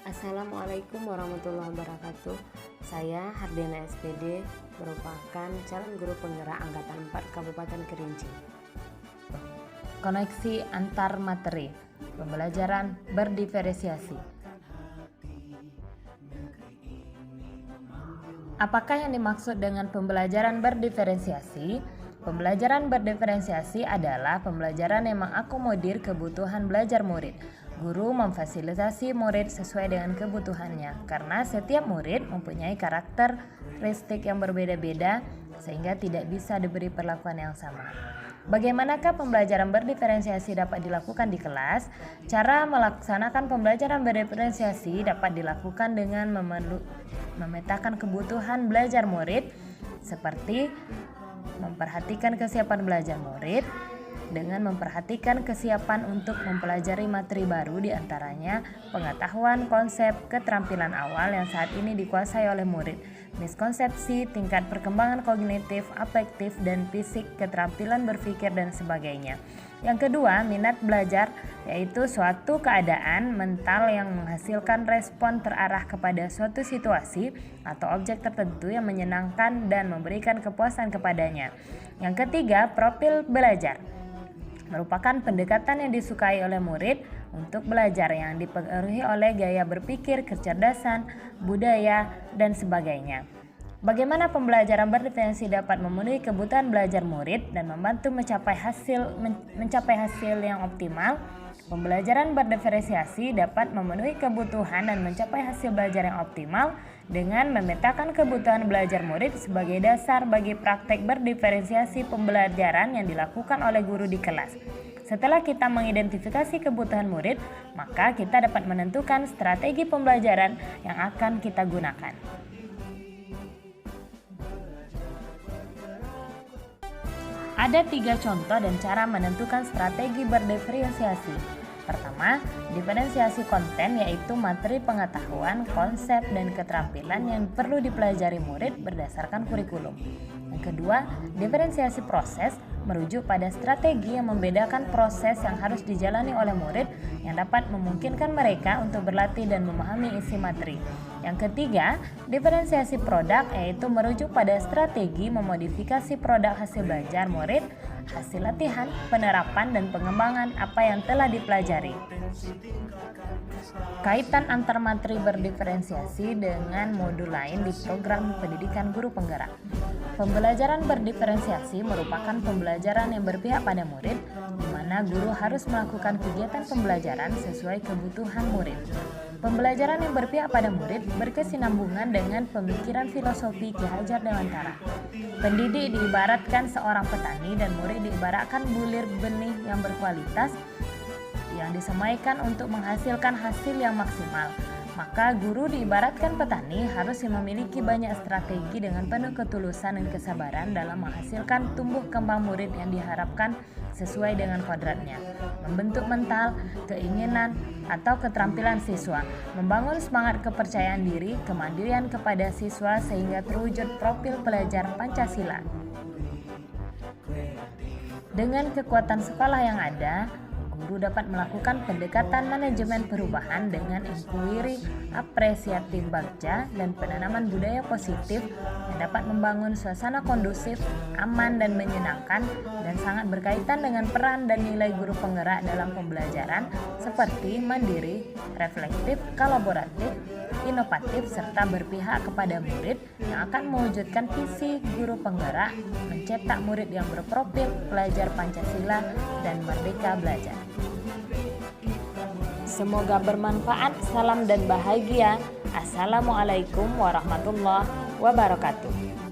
Assalamualaikum warahmatullahi wabarakatuh. Saya Hardena SPD, merupakan calon guru penggerak Angkatan 4 Kabupaten Kerinci. Koneksi antar materi, pembelajaran berdiferensiasi. Apakah yang dimaksud dengan pembelajaran berdiferensiasi? Pembelajaran berdiferensiasi adalah pembelajaran yang mengakomodir kebutuhan belajar murid. Guru memfasilitasi murid sesuai dengan kebutuhannya, karena setiap murid mempunyai karakteristik yang berbeda-beda sehingga tidak bisa diberi perlakuan yang sama. Bagaimanakah pembelajaran berdiferensiasi dapat dilakukan di kelas? Cara melaksanakan pembelajaran berdiferensiasi dapat dilakukan dengan memetakan kebutuhan belajar murid, seperti memperhatikan kesiapan belajar murid, dengan memperhatikan kesiapan untuk mempelajari materi baru, diantaranya pengetahuan konsep keterampilan awal yang saat ini dikuasai oleh murid, miskonsepsi, tingkat perkembangan kognitif, afektif, dan fisik, keterampilan berpikir, dan sebagainya. Yang kedua, minat belajar, yaitu suatu keadaan mental yang menghasilkan respon terarah kepada suatu situasi atau objek tertentu yang menyenangkan dan memberikan kepuasan kepadanya. Yang ketiga, profil belajar merupakan pendekatan yang disukai oleh murid untuk belajar yang dipengaruhi oleh gaya berpikir, kecerdasan, budaya, dan sebagainya. Bagaimana pembelajaran berdiferensiasi dapat memenuhi kebutuhan belajar murid dan membantu mencapai hasil yang optimal? Pembelajaran berdiferensiasi dapat memenuhi kebutuhan dan mencapai hasil belajar yang optimal dengan memetakan kebutuhan belajar murid sebagai dasar bagi praktek berdiferensiasi pembelajaran yang dilakukan oleh guru di kelas. Setelah kita mengidentifikasi kebutuhan murid, maka kita dapat menentukan strategi pembelajaran yang akan kita gunakan. Ada 3 contoh dan cara menentukan strategi berdiferensiasi. Pertama, diferensiasi konten, yaitu materi pengetahuan, konsep, dan keterampilan yang perlu dipelajari murid berdasarkan kurikulum. Yang kedua, diferensiasi proses, merujuk pada strategi yang membedakan proses yang harus dijalani oleh murid yang dapat memungkinkan mereka untuk berlatih dan memahami isi materi. Yang ketiga, diferensiasi produk, yaitu merujuk pada strategi memodifikasi produk hasil belajar murid, hasil latihan, penerapan, dan pengembangan apa yang telah dipelajari. Kaitan antar materi berdiferensiasi dengan modul lain di program pendidikan guru penggerak. Pembelajaran berdiferensiasi merupakan pembelajaran yang berpihak pada murid, di mana guru harus melakukan kegiatan pembelajaran sesuai kebutuhan murid. Pembelajaran yang berpihak pada murid berkesinambungan dengan pemikiran filosofi Ki Hajar Dewantara. Pendidik diibaratkan seorang petani dan murid diibaratkan bulir benih yang berkualitas yang disemaikan untuk menghasilkan hasil yang maksimal. Maka guru diibaratkan petani harus memiliki banyak strategi dengan penuh ketulusan dan kesabaran dalam menghasilkan tumbuh kembang murid yang diharapkan sesuai dengan kodratnya, membentuk mental, keinginan, atau keterampilan siswa, membangun semangat kepercayaan diri, kemandirian kepada siswa sehingga terwujud profil pelajar Pancasila. Dengan kekuatan sekolah yang ada, guru dapat melakukan pendekatan manajemen perubahan dengan inquiry apresiatif bagja dan penanaman budaya positif yang dapat membangun suasana kondusif, aman, dan menyenangkan, dan sangat berkaitan dengan peran dan nilai guru penggerak dalam pembelajaran seperti mandiri, reflektif, kolaboratif, inovatif, serta berpihak kepada murid yang akan mewujudkan visi guru penggerak, mencetak murid yang berprofil pelajar Pancasila dan merdeka belajar. Semoga bermanfaat. Salam dan bahagia. Assalamualaikum warahmatullahi wabarakatuh.